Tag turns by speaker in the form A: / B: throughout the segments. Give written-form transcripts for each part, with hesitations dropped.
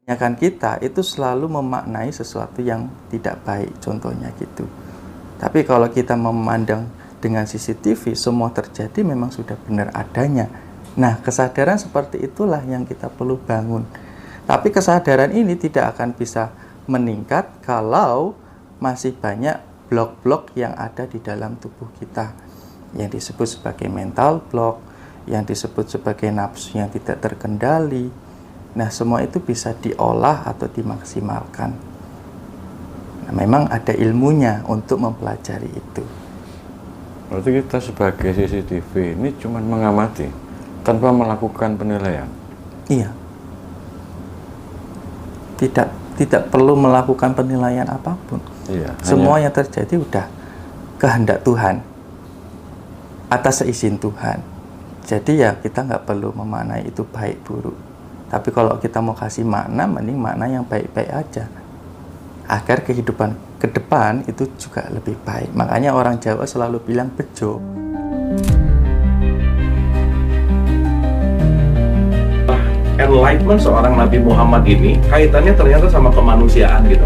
A: Kebanyakan kita itu selalu memaknai sesuatu yang tidak baik, contohnya gitu. Tapi kalau kita memandang dengan CCTV, semua terjadi memang sudah benar adanya. Nah, kesadaran seperti itulah yang kita perlu bangun. Tapi kesadaran ini tidak akan bisa meningkat kalau masih banyak blok-blok yang ada di dalam tubuh kita, yang disebut sebagai mental block, yang disebut sebagai nafsu yang tidak terkendali. Nah, semua itu bisa diolah atau dimaksimalkan. Nah, memang ada ilmunya untuk mempelajari itu.
B: Berarti kita sebagai CCTV ini cuma mengamati tanpa melakukan penilaian.
A: Iya. Tidak perlu melakukan penilaian apapun.
B: Iya,
A: semua yang terjadi udah kehendak Tuhan, atas seizin Tuhan. Jadi ya kita nggak perlu memaknai itu baik buruk. Tapi kalau kita mau kasih makna, mending makna yang baik-baik aja, agar kehidupan ke depan itu juga lebih baik. Makanya orang Jawa selalu bilang bejo.
C: Enlightenment seorang Nabi Muhammad ini kaitannya ternyata sama kemanusiaan gitu.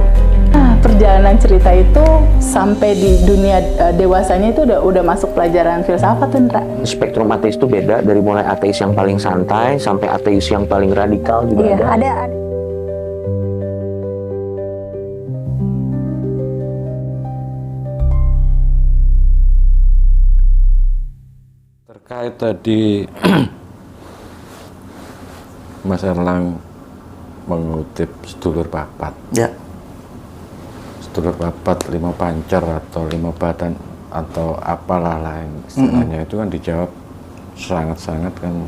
D: Nah, perjalanan cerita itu sampai di dunia dewasanya itu udah masuk pelajaran filsafat tuh, Indra.
E: Spektrum ateis itu beda, dari mulai ateis yang paling santai sampai ateis yang paling radikal juga
D: Iya, ada.
B: Terkait tadi Mas Erlang mengutip sedulur papat.
A: Ya.
B: Sedulur papat 5 pancer atau 5 badan atau apalah lain istilahnya, itu kan dijawab sangat-sangat kan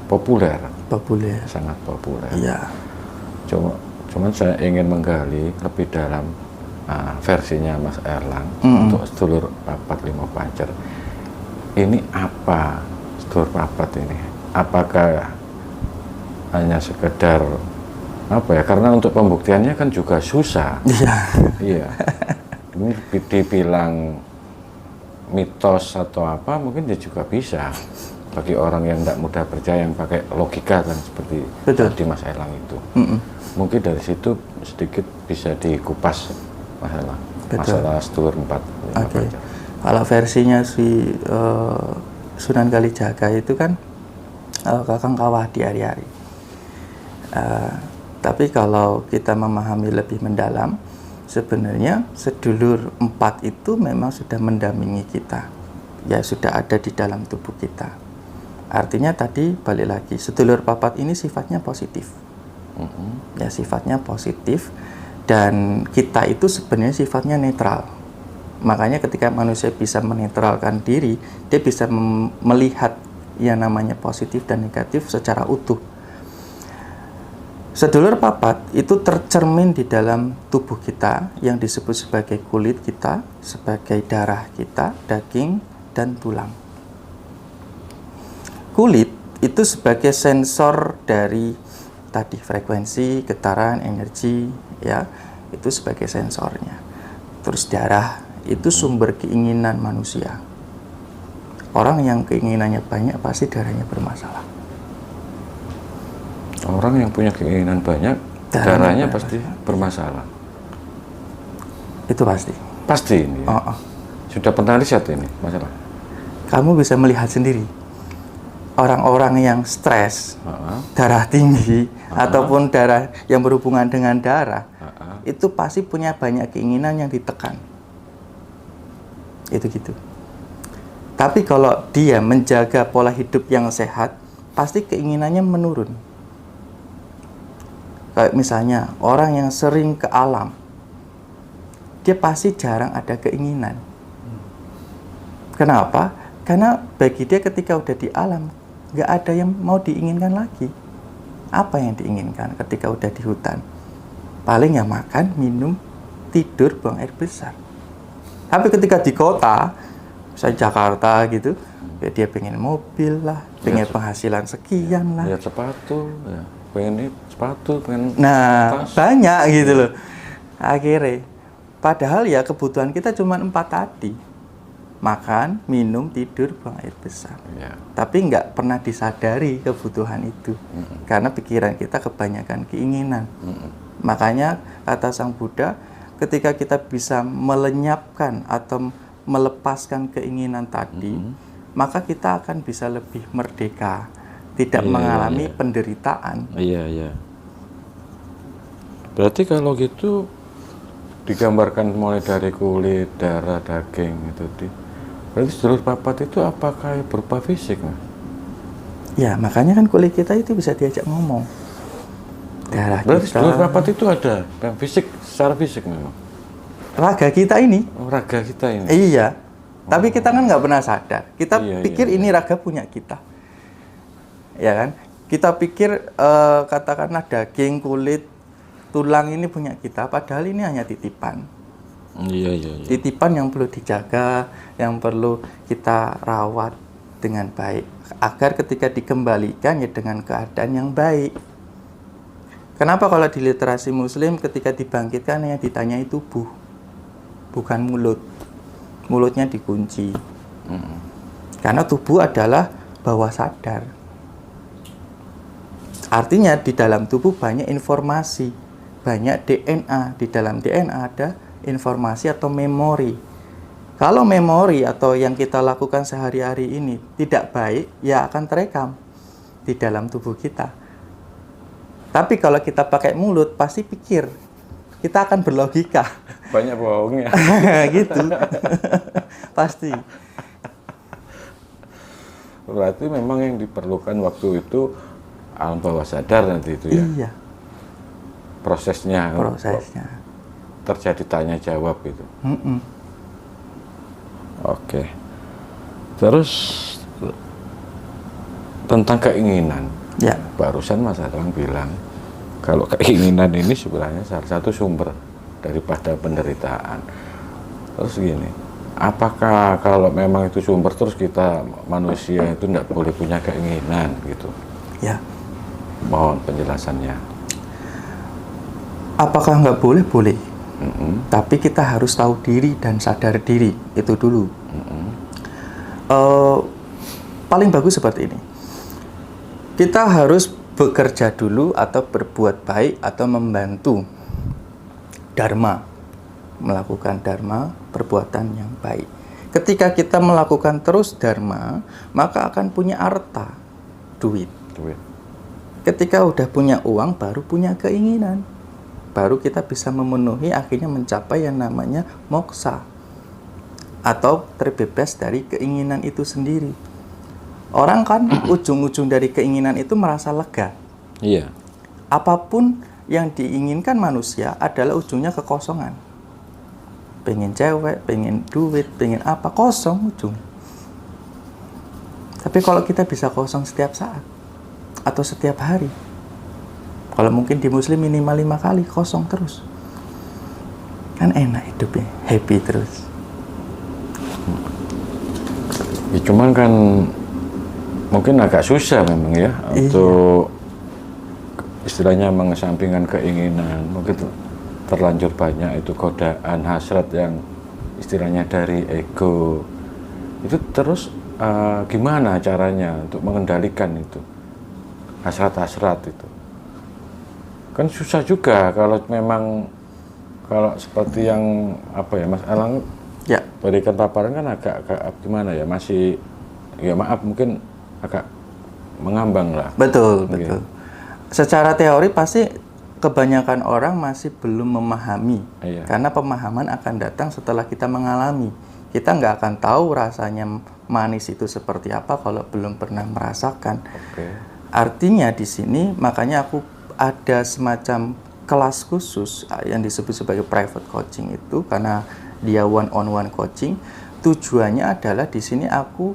B: populer. Sangat populer.
A: Iya.
B: Cuman saya ingin menggali lebih dalam versinya Mas Erlang untuk sedulur papat 5 pancer. Ini apa sedulur papat ini? Apakah hanya sekedar apa ya? Karena untuk pembuktiannya kan juga susah.
A: Iya.
B: Iya. Ini dibilang mitos atau apa mungkin dia juga bisa bagi orang yang tidak mudah percaya, yang pakai logika kan seperti tadi Mas Erlang itu. Mungkin dari situ sedikit bisa dikupas Mas Erlang. Masalah sedulur 4.
A: Oke. Kalau versinya si Sunan Kalijaga itu kan Kakang Kawah di Ari-Ari. Tapi kalau kita memahami lebih mendalam, sebenarnya sedulur 4 itu memang sudah mendampingi kita, ya sudah ada di dalam tubuh kita. Artinya tadi balik lagi, sedulur papat ini sifatnya positif, ya sifatnya positif, dan kita itu sebenarnya sifatnya netral. Makanya ketika manusia bisa menetralkan diri, dia bisa melihat yang namanya positif dan negatif secara utuh. Sedulur papat itu tercermin di dalam tubuh kita yang disebut sebagai kulit kita, sebagai darah kita, daging, dan tulang. Kulit itu sebagai sensor dari tadi frekuensi, getaran, energi, ya, itu sebagai sensornya. Terus darah itu sumber keinginan manusia. Orang yang keinginannya banyak pasti darahnya bermasalah.
B: Orang yang punya keinginan banyak, darahnya pasti bermasalah.
A: Itu pasti.
B: Pasti ini. Ya? Sudah pernah riset ini masalah.
A: Kamu bisa melihat sendiri. Orang-orang yang stres, darah tinggi, ataupun darah yang berhubungan dengan darah, itu pasti punya banyak keinginan yang ditekan. Itu gitu. Tapi kalau dia menjaga pola hidup yang sehat, pasti keinginannya menurun. Kayak misalnya orang yang sering ke alam, dia pasti jarang ada keinginan. Kenapa? Karena bagi dia ketika udah di alam, nggak ada yang mau diinginkan lagi. Apa yang diinginkan ketika udah di hutan? Paling ya makan, minum, tidur, buang air besar. Tapi ketika di kota, misalnya Jakarta gitu, ya dia pengen mobil lah, pengen penghasilan sekian lah.
B: Lihat sepatu, ya. Pengen ini sepatu, pengen
A: tas. Banyak gitu loh. Akhirnya, padahal ya kebutuhan kita cuma 4 tadi. makan, minum, tidur, buang air besar.
B: Ya.
A: Tapi nggak pernah disadari kebutuhan itu, karena pikiran kita kebanyakan keinginan. Makanya kata Sang Buddha, ketika kita bisa melenyapkan atau melepaskan keinginan tadi, maka kita akan bisa lebih merdeka, tidak mengalami penderitaan.
B: Iya, iya. Berarti kalau gitu digambarkan mulai dari kulit, darah, daging itu berarti sedulur papat itu apakah berupa fisik, Mas?
A: Ya, makanya kan kulit kita itu bisa diajak ngomong. Darah
B: Berarti
A: kita,
B: sedulur papat itu ada yang fisik, secara fisik memang.
A: raga kita ini.
B: Oh, raga kita ini.
A: Iya. Tapi kita kan nggak pernah sadar. Kita
B: Iya,
A: pikir
B: iya,
A: ini raga punya kita. Ya kan? Kita pikir katakanlah daging, kulit, tulang ini punya kita, padahal ini hanya titipan.
B: Iya, iya, iya.
A: Titipan yang perlu dijaga, yang perlu kita rawat dengan baik, agar ketika dikembalikan ya dengan keadaan yang baik. Kenapa kalau di literasi Muslim ketika dibangkitkan yang ditanyai tubuh, bukan mulut. Mulutnya dikunci. Karena tubuh adalah bawah sadar. Artinya di dalam tubuh banyak informasi, banyak DNA. Di dalam DNA ada informasi atau memori. Kalau memori atau yang kita lakukan sehari-hari ini tidak baik, ya akan terekam di dalam tubuh kita. Tapi kalau kita pakai mulut, pasti pikir. Kita akan berlogika.
B: Banyak bohongnya.
A: Gitu. Pasti.
B: Berarti memang yang diperlukan waktu itu alam bawah sadar nanti itu ya.
A: Iya,
B: Prosesnya.
A: prosesnya.
B: Terjadi tanya jawab itu.
A: Mm-mm.
B: Oke. Terus tentang keinginan.
A: Ya,
B: Barusan Mas Erlang bilang kalau keinginan ini sebenarnya salah satu sumber daripada penderitaan. Terus gini, apakah kalau memang itu sumber terus kita manusia itu tidak boleh punya keinginan gitu?
A: ya.
B: Mohon penjelasannya.
A: Apakah nggak boleh? Boleh. Tapi kita harus tahu diri dan sadar diri. Itu dulu. Paling bagus seperti ini. Kita harus bekerja dulu atau berbuat baik atau membantu dharma. Melakukan dharma, perbuatan yang baik. Ketika kita melakukan terus dharma, maka akan punya arta, duit. Ketika udah punya uang, baru punya keinginan. Baru kita bisa memenuhi, akhirnya mencapai yang namanya moksa. Atau terbebas dari keinginan itu sendiri. Orang kan ujung-ujung dari keinginan itu merasa lega.
B: Iya.
A: Apapun yang diinginkan manusia adalah ujungnya kekosongan. Pengen cewek, pengen duit, pengen apa, kosong ujung. Tapi kalau kita bisa kosong setiap saat atau setiap hari, kalau mungkin di Muslim minimal 5 kali kosong terus, kan enak hidupnya, happy terus.
B: Ya, cuman kan mungkin agak susah memang ya untuk istilahnya mengesampingkan keinginan. Mungkin terlanjur banyak itu godaan hasrat yang istilahnya dari ego. Itu terus gimana caranya untuk mengendalikan itu hasrat-hasrat itu? Kan susah juga kalau memang kalau seperti yang apa ya Mas Erlang
A: Ya,
B: berikan paparan kan agak gimana ya, masih ya maaf mungkin agak mengambang lah.
A: betul,
B: Oke.
A: betul. Secara teori pasti kebanyakan orang masih belum memahami.
B: Iya.
A: Karena pemahaman akan datang setelah kita mengalami. Kita nggak akan tahu rasanya manis itu seperti apa kalau belum pernah merasakan.
B: Oke.
A: Artinya di sini makanya aku ada semacam kelas khusus yang disebut sebagai private coaching itu, karena dia one-on-one coaching. Tujuannya adalah di sini aku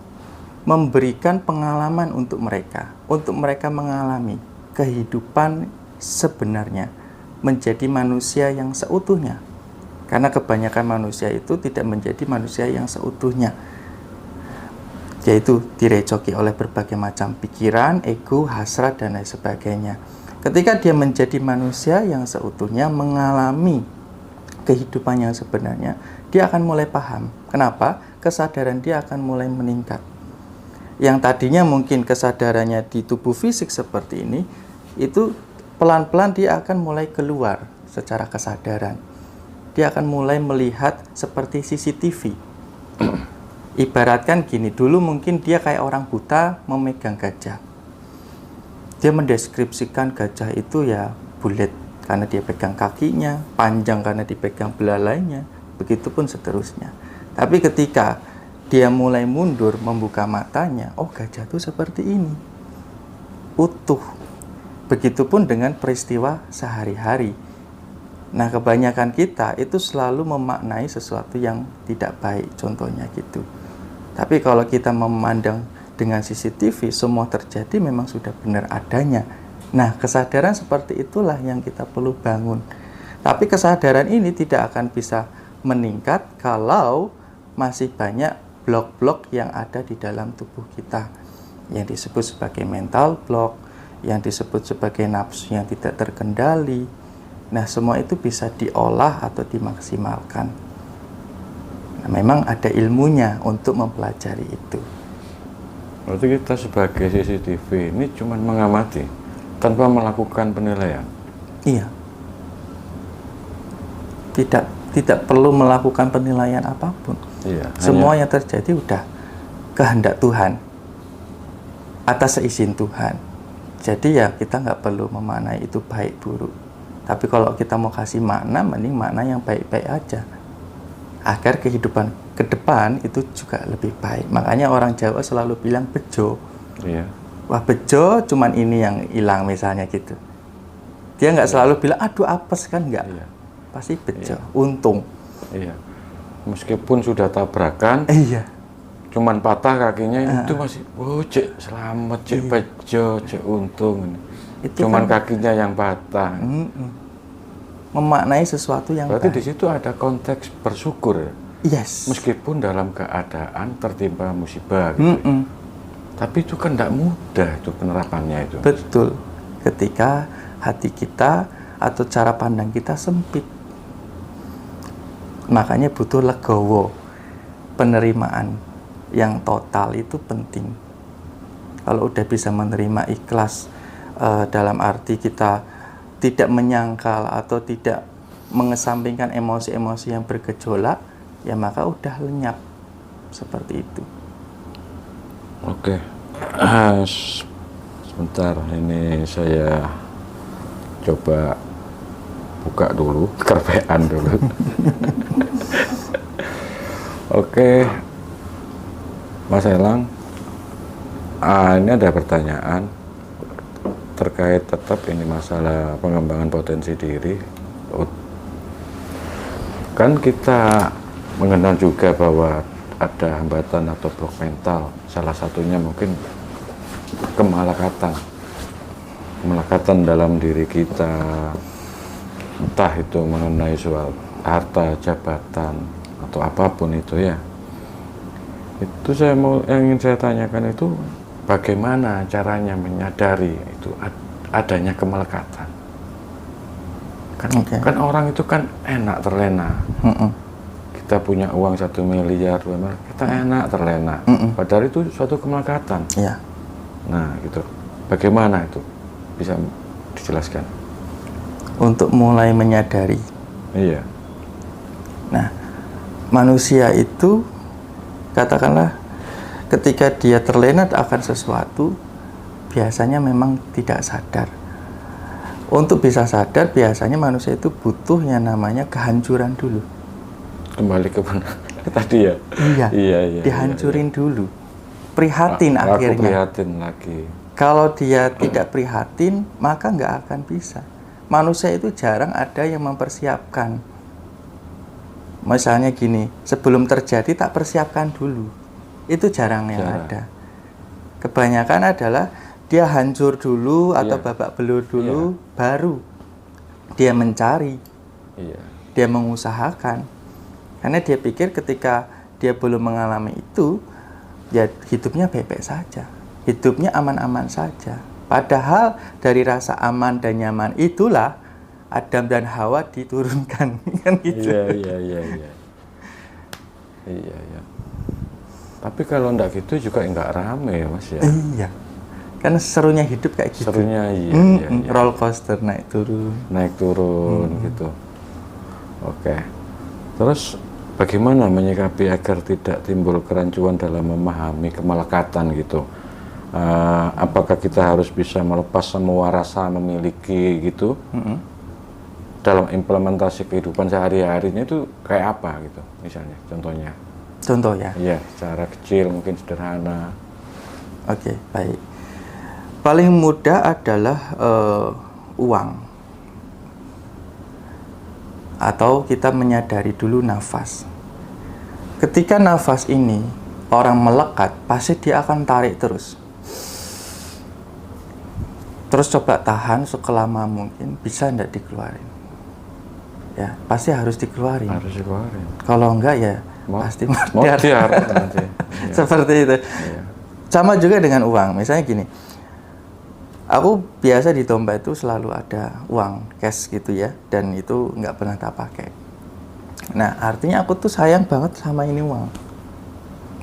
A: memberikan pengalaman untuk mereka mengalami kehidupan sebenarnya, menjadi manusia yang seutuhnya. Karena kebanyakan manusia itu tidak menjadi manusia yang seutuhnya, yaitu direcoki oleh berbagai macam pikiran, ego, hasrat, dan lain sebagainya. Ketika dia menjadi manusia yang seutuhnya, mengalami kehidupan yang sebenarnya, dia akan mulai paham. Kenapa? kesadaran dia akan mulai meningkat. Yang tadinya mungkin kesadarannya di tubuh fisik seperti ini, itu pelan-pelan dia akan mulai keluar secara kesadaran. Dia akan mulai melihat seperti CCTV. Ibaratkan gini, dulu mungkin dia kayak orang buta memegang gajah. Dia mendeskripsikan gajah itu ya bulat karena dia pegang kakinya, panjang karena dipegang belalainya, begitupun seterusnya. Tapi ketika dia mulai mundur membuka matanya, oh gajah itu seperti ini, utuh. Begitupun dengan peristiwa sehari-hari. Nah, kebanyakan kita itu selalu memaknai sesuatu yang tidak baik, contohnya gitu. Tapi kalau kita memandang dengan CCTV, semua terjadi memang sudah benar adanya. Nah, kesadaran seperti itulah yang kita perlu bangun. Tapi kesadaran ini tidak akan bisa meningkat kalau masih banyak blok-blok yang ada di dalam tubuh kita, yang disebut sebagai mental block, yang disebut sebagai nafsu yang tidak terkendali. Nah, semua itu bisa diolah atau dimaksimalkan. Nah, memang ada ilmunya untuk mempelajari itu.
B: Berarti kita sebagai CCTV ini cuma mengamati tanpa melakukan penilaian.
A: Iya. Tidak perlu melakukan penilaian apapun.
B: Iya,
A: Semua yang terjadi udah kehendak Tuhan, atas seizin Tuhan. Jadi ya kita nggak perlu memaknai itu baik buruk. Tapi kalau kita mau kasih makna, mending makna yang baik-baik aja, agar kehidupan ke depan itu juga lebih baik. Makanya orang Jawa selalu bilang bejo.
B: Iya.
A: Wah bejo, cuman ini yang hilang misalnya gitu. Dia nggak selalu bilang aduh apes, kan nggak.
B: Iya.
A: Pasti bejo,
B: Iya.
A: untung.
B: Iya. Meskipun sudah tabrakan,
A: Iya.
B: cuman patah kakinya itu masih, oh cek selamat, cek bejo, cek untung.
A: Itu
B: Cuman
A: kan
B: kakinya yang patah.
A: memaknai sesuatu yang
B: Berarti di
A: baik.
B: situ ada konteks bersyukur,
A: Yes.
B: meskipun dalam keadaan tertimpa musibah. Gitu. Tapi itu kan tidak mudah itu penerapannya itu.
A: Betul. Ketika hati kita atau cara pandang kita sempit, makanya butuh legowo. Penerimaan yang total itu penting. Kalau udah bisa menerima ikhlas, dalam arti kita tidak menyangkal atau tidak mengesampingkan emosi-emosi yang bergejolak, ya maka udah lenyap seperti itu.
B: Oke. Sebentar, ini saya coba buka dulu, kerpean dulu. Oke, Mas Elang, ini ada pertanyaan terkait tetap ini masalah pengembangan potensi diri. Kan kita mengenal juga bahwa ada hambatan atau blok mental, salah satunya mungkin kemalakatan dalam diri kita, entah itu mengenai soal harta, jabatan, atau apapun itu ya. Itu yang ingin saya tanyakan itu bagaimana caranya menyadari itu adanya kemelekatan. Kan orang itu kan enak terlena. Kita punya uang 1 miliar, 2 miliar, kita enak terlena. Padahal itu suatu kemelekatan.
A: Iya.
B: Nah, gitu. Bagaimana itu? Bisa dijelaskan?
A: Untuk mulai menyadari.
B: Iya.
A: Nah, manusia itu katakanlah ketika dia terlena akan sesuatu, biasanya memang tidak sadar. Untuk bisa sadar, biasanya manusia itu butuh yang namanya kehancuran dulu.
B: Kembali ke mana? Tadi ya?
A: Iya.
B: Iya.
A: Dihancurin dulu. Prihatin
B: Aku
A: akhirnya.
B: prihatin lagi.
A: Kalau dia tidak prihatin, maka nggak akan bisa. Manusia itu jarang ada yang mempersiapkan. Misalnya gini, sebelum terjadi tak persiapkan dulu. Itu jarang yang ada. Kebanyakan adalah dia hancur dulu atau babak belur dulu, baru dia mencari, dia mengusahakan. Karena dia pikir ketika dia belum mengalami itu, ya hidupnya baik-baik saja, hidupnya aman-aman saja. Padahal dari rasa aman dan nyaman itulah Adam dan Hawa diturunkan, kan gitu.
B: Iya. Tapi kalau enggak gitu juga enggak rame ya Mas ya.
A: Iya. Kan serunya hidup kayak gitu.
B: Serunya iya.
A: Roller coaster naik turun
B: gitu. Oke. Terus bagaimana menyikapi agar tidak timbul kerancuan dalam memahami kemelekatan gitu? Apakah kita harus bisa melepas semua rasa memiliki gitu? Dalam implementasi kehidupan sehari-harinya itu kayak apa gitu? Misalnya, contohnya.
A: Contoh ya.
B: Iya, secara kecil mungkin sederhana.
A: Oke, baik. Paling mudah adalah uang. Atau kita menyadari dulu nafas. Ketika nafas ini orang melekat, pasti dia akan tarik terus. Terus coba tahan sekelama mungkin, bisa enggak dikeluarin? Ya, pasti harus dikeluarin.
B: Harus dikeluarin.
A: Kalau enggak ya pasti
B: modiar nanti. Iya.
A: Seperti itu.
B: Iya.
A: Sama juga dengan uang. Misalnya gini, aku biasa di dompet itu selalu ada uang cash gitu ya, dan itu nggak pernah tak pakai. Nah, artinya aku tuh sayang banget sama ini uang,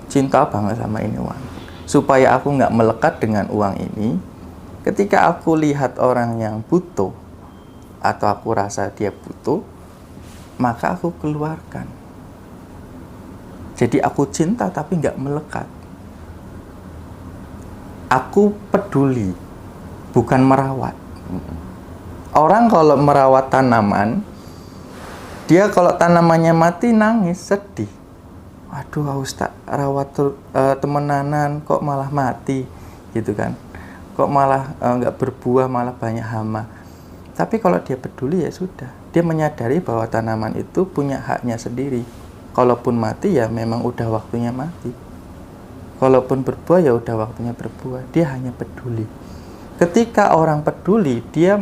A: cinta banget sama ini uang. Supaya aku nggak melekat dengan uang ini, ketika aku lihat orang yang butuh atau aku rasa dia butuh, maka aku keluarkan. Jadi aku cinta tapi nggak melekat. Aku peduli, bukan merawat. Orang kalau merawat tanaman, dia kalau tanamannya mati nangis, sedih. Aduh, harus tak rawat temenanan kok malah mati, gitu kan? Kok malah nggak berbuah, malah banyak hama. Tapi kalau dia peduli ya sudah, dia menyadari bahwa tanaman itu punya haknya sendiri. Kalaupun mati ya memang udah waktunya mati. Kalaupun berbuah ya udah waktunya berbuah. Dia hanya peduli. Ketika orang peduli, dia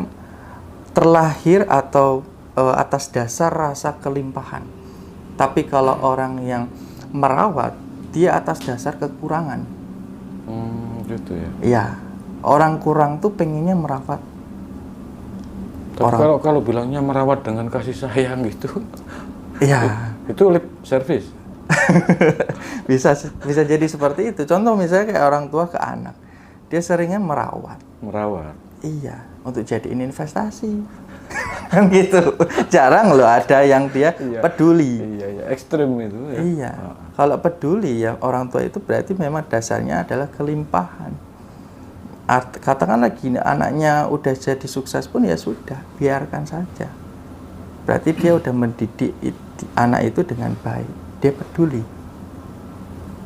A: terlahir atau atas dasar rasa kelimpahan. Tapi kalau orang yang merawat, dia atas dasar kekurangan.
B: Gitu ya.
A: Iya, orang kurang tuh pengennya merawat.
B: Tapi kalau bilangnya merawat dengan kasih sayang gitu,
A: iya.
B: Itu lip service.
A: bisa jadi seperti itu. Contoh misalnya kayak orang tua ke anak, dia seringnya merawat. Iya, untuk jadiin investasi. Kan gitu. Jarang loh ada yang dia peduli.
B: Iya, ekstrim itu ya.
A: Iya. Kalau peduli ya orang tua itu berarti memang dasarnya adalah kelimpahan. Katakanlah gini, anaknya udah jadi sukses pun ya sudah, biarkan saja. Berarti dia udah mendidik anak itu dengan baik. Dia peduli.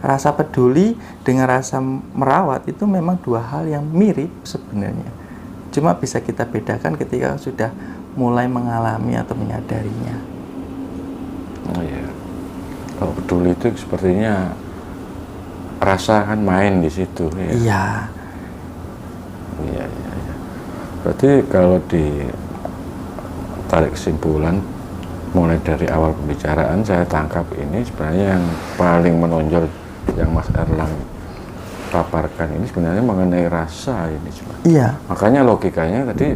A: Rasa peduli dengan rasa merawat itu memang dua hal yang mirip sebenarnya. Cuma bisa kita bedakan ketika sudah mulai mengalami atau menyadarinya.
B: Oh iya. Kalau peduli itu sepertinya rasa kan main di situ ya.
A: Iya.
B: Iya. Berarti kalau ditarik kesimpulan mulai dari awal pembicaraan saya tangkap ini sebenarnya yang paling menonjol yang Mas Erlang paparkan ini sebenarnya mengenai rasa ini sebenarnya. Iya. Makanya logikanya tadi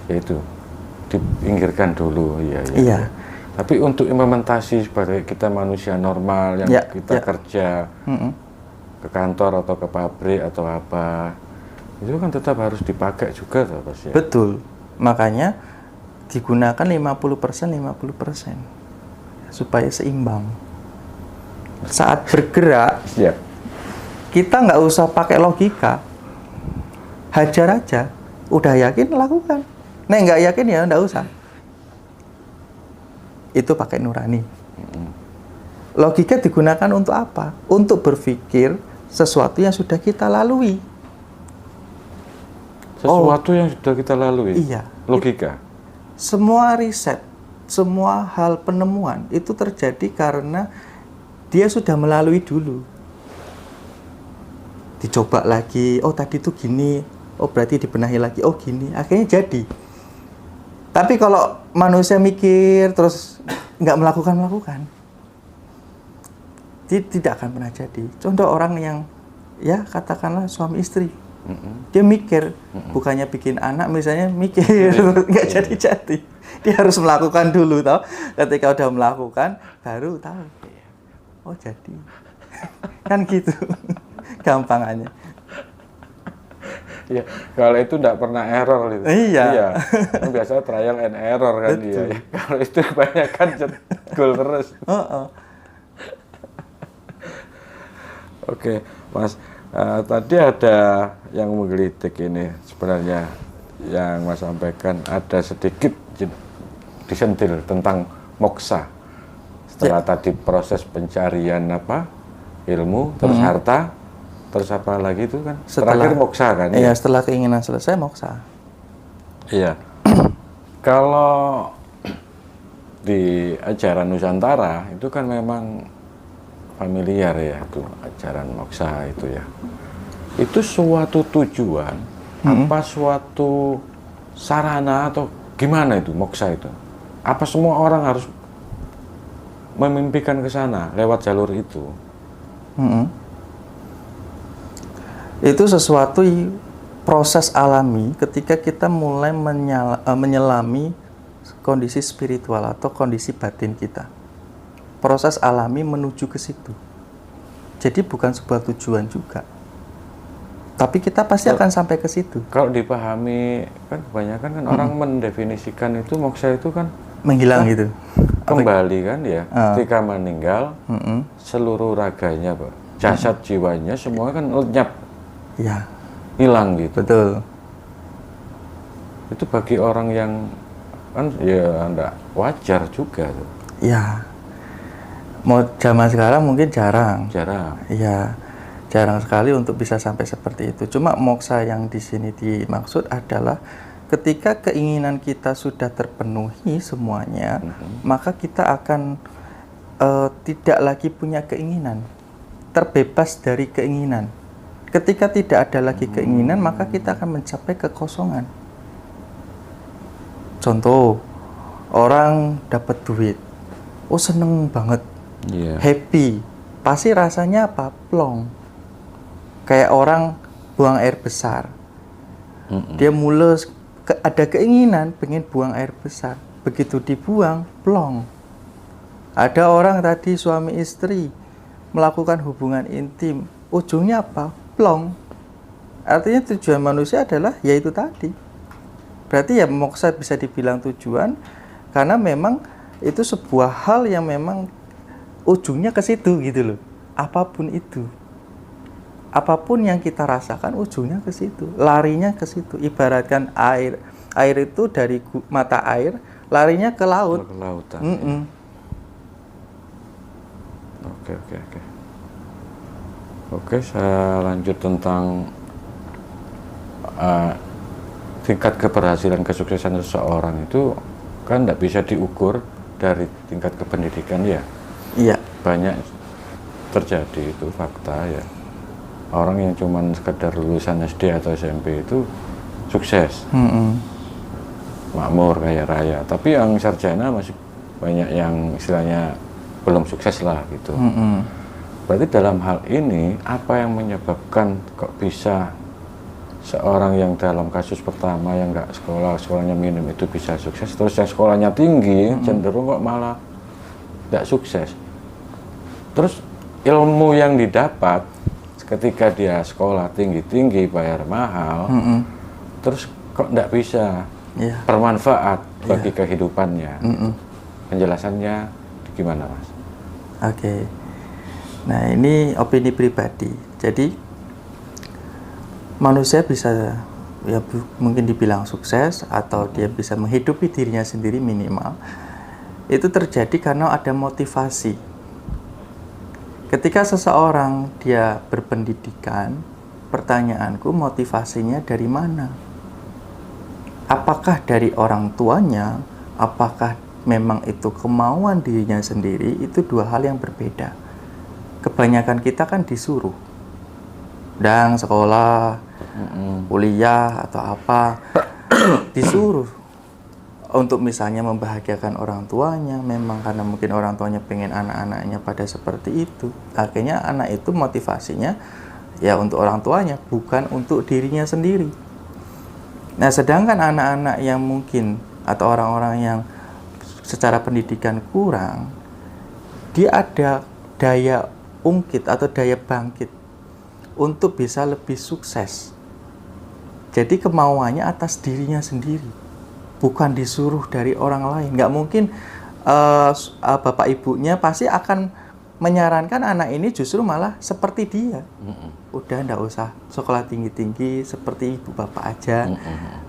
B: yaitu dipinggirkan dulu Iya. Tapi untuk implementasi sebagai kita manusia normal yang kita kerja ke kantor atau ke pabrik atau apa, itu kan tetap harus dipakai juga toh, Mas ya.
A: Betul. Makanya digunakan 50% supaya seimbang. Saat bergerak, kita nggak usah pakai logika, hajar aja. Udah yakin lakukan. Nah, nggak yakin ya nggak usah. Itu pakai nurani. Logika digunakan untuk apa? Untuk berpikir sesuatu yang sudah kita lalui.
B: Sesuatu yang sudah kita lalui?
A: Iya.
B: Logika?
A: Semua riset, semua hal penemuan itu terjadi karena dia sudah melalui dulu. Dicoba lagi, oh tadi tuh gini, oh berarti dibenahi lagi, oh gini, akhirnya jadi. Tapi kalau manusia mikir terus nggak melakukan, tidak akan pernah jadi. Contoh orang yang ya katakanlah suami istri, dia mikir, bukannya bikin anak misalnya mikir, nggak jadi. Dia harus melakukan dulu, tau. Ketika udah melakukan, baru tahu. Oh jadi. Kan gitu. Gampangannya.
B: Ya, kalau itu tidak pernah error itu.
A: Iya.
B: Kan biasanya trial and error kan dia. Ya. Kalau itu kebanyakan goal terus. Oke, Mas. Tadi ada yang menggelitik ini sebenarnya yang Mas sampaikan ada sedikit disentil tentang moksa. Setelah tadi proses pencarian ilmu, terus harta, terus apa lagi itu kan? Terakhir moksa kan?
A: Iya, setelah keinginan selesai moksa.
B: Iya. Kalau di ajaran Nusantara itu kan memang familiar ya itu ajaran moksa itu ya. Itu suatu tujuan, apa suatu sarana atau gimana itu moksa itu? Apa semua orang harus memimpikan ke sana lewat jalur itu?
A: Itu sesuatu proses alami ketika kita mulai menyelami kondisi spiritual atau kondisi batin kita. Proses alami menuju ke situ. Jadi bukan sebuah tujuan juga. Tapi kita pasti akan sampai ke situ.
B: Kalau dipahami kan kebanyakan kan orang mendefinisikan itu moksa itu kan
A: menghilang gitu.
B: Kembali kan ya. Ketika meninggal seluruh raganya, jasad jiwanya semua kan lenyap.
A: Ya.
B: Hilang gitu.
A: Betul.
B: Itu bagi orang yang kan ya enggak wajar juga tuh.
A: Ya. Mau zaman sekarang mungkin jarang. Iya, jarang sekali untuk bisa sampai seperti itu. Cuma moksa yang di sini dimaksud adalah ketika keinginan kita sudah terpenuhi semuanya, maka kita akan tidak lagi punya keinginan, terbebas dari keinginan. Ketika tidak ada lagi keinginan, maka kita akan mencapai kekosongan. Contoh, orang dapat duit, oh seneng banget. Happy, pasti rasanya apa? Plong. Kayak orang buang air besar, dia mules, ada keinginan pengen buang air besar, begitu dibuang, plong. Ada orang tadi suami istri melakukan hubungan intim, ujungnya apa? Plong. Artinya tujuan manusia adalah yaitu tadi. Berarti ya moksa bisa dibilang tujuan karena memang itu sebuah hal yang memang ujungnya ke situ gitu loh. Apapun itu. Apapun yang kita rasakan ujungnya ke situ, larinya ke situ. Ibaratkan air. Air itu dari mata air larinya ke laut.
B: Ke lautan. Ya. Oke, saya lanjut tentang tingkat keberhasilan kesuksesan seseorang itu kan tidak bisa diukur dari tingkat kependidikan ya.
A: Iya.
B: Banyak terjadi itu fakta ya. Orang yang cuman sekedar lulusan SD atau SMP itu sukses, makmur, kaya raya. Tapi yang sarjana masih banyak yang istilahnya belum sukses lah gitu. Berarti dalam hal ini apa yang menyebabkan kok bisa seorang yang dalam kasus pertama yang nggak sekolahnya minim itu bisa sukses, terus yang sekolahnya tinggi cenderung kok malah nggak sukses. Terus ilmu yang didapat ketika dia sekolah tinggi-tinggi bayar mahal, terus kok nggak bisa bermanfaat bagi kehidupannya. Penjelasannya gimana, Mas?
A: Oke. Nah, ini opini pribadi. Jadi manusia bisa ya mungkin dibilang sukses atau dia bisa menghidupi dirinya sendiri minimal. Itu terjadi karena ada motivasi. Ketika seseorang dia berpendidikan, pertanyaanku motivasinya dari mana? Apakah dari orang tuanya? Apakah memang itu kemauan dirinya sendiri? Itu dua hal yang berbeda. Kebanyakan kita kan disuruh. Dan sekolah, kuliah atau apa, disuruh. Untuk misalnya membahagiakan orang tuanya, memang karena mungkin orang tuanya pengen anak-anaknya pada seperti itu. Akhirnya anak itu motivasinya ya untuk orang tuanya, bukan untuk dirinya sendiri. Nah, sedangkan anak-anak yang mungkin atau orang-orang yang secara pendidikan kurang, dia ada daya ungkit atau daya bangkit untuk bisa lebih sukses. Jadi kemauannya atas dirinya sendiri, bukan disuruh dari orang lain. Nggak mungkin bapak ibunya pasti akan menyarankan anak ini justru malah seperti dia. Udah nggak usah sekolah tinggi-tinggi, seperti ibu bapak aja,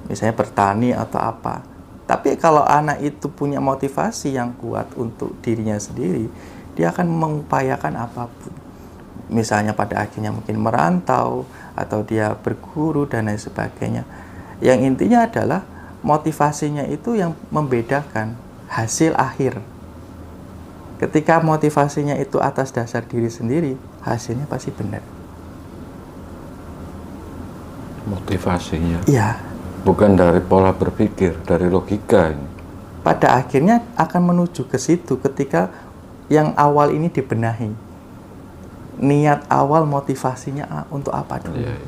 A: misalnya bertani atau apa. Tapi kalau anak itu punya motivasi yang kuat untuk dirinya sendiri, dia akan mengupayakan apapun. Misalnya pada akhirnya mungkin merantau, atau dia berguru, dan lain sebagainya. Yang intinya adalah motivasinya itu yang membedakan hasil akhir. Ketika motivasinya itu atas dasar diri sendiri, hasilnya pasti benar.
B: Motivasinya?
A: Iya.
B: Bukan dari pola berpikir, dari logika ini.
A: Pada akhirnya akan menuju ke situ ketika yang awal ini dibenahi. Niat awal motivasinya untuk apa dulu?
B: Iya.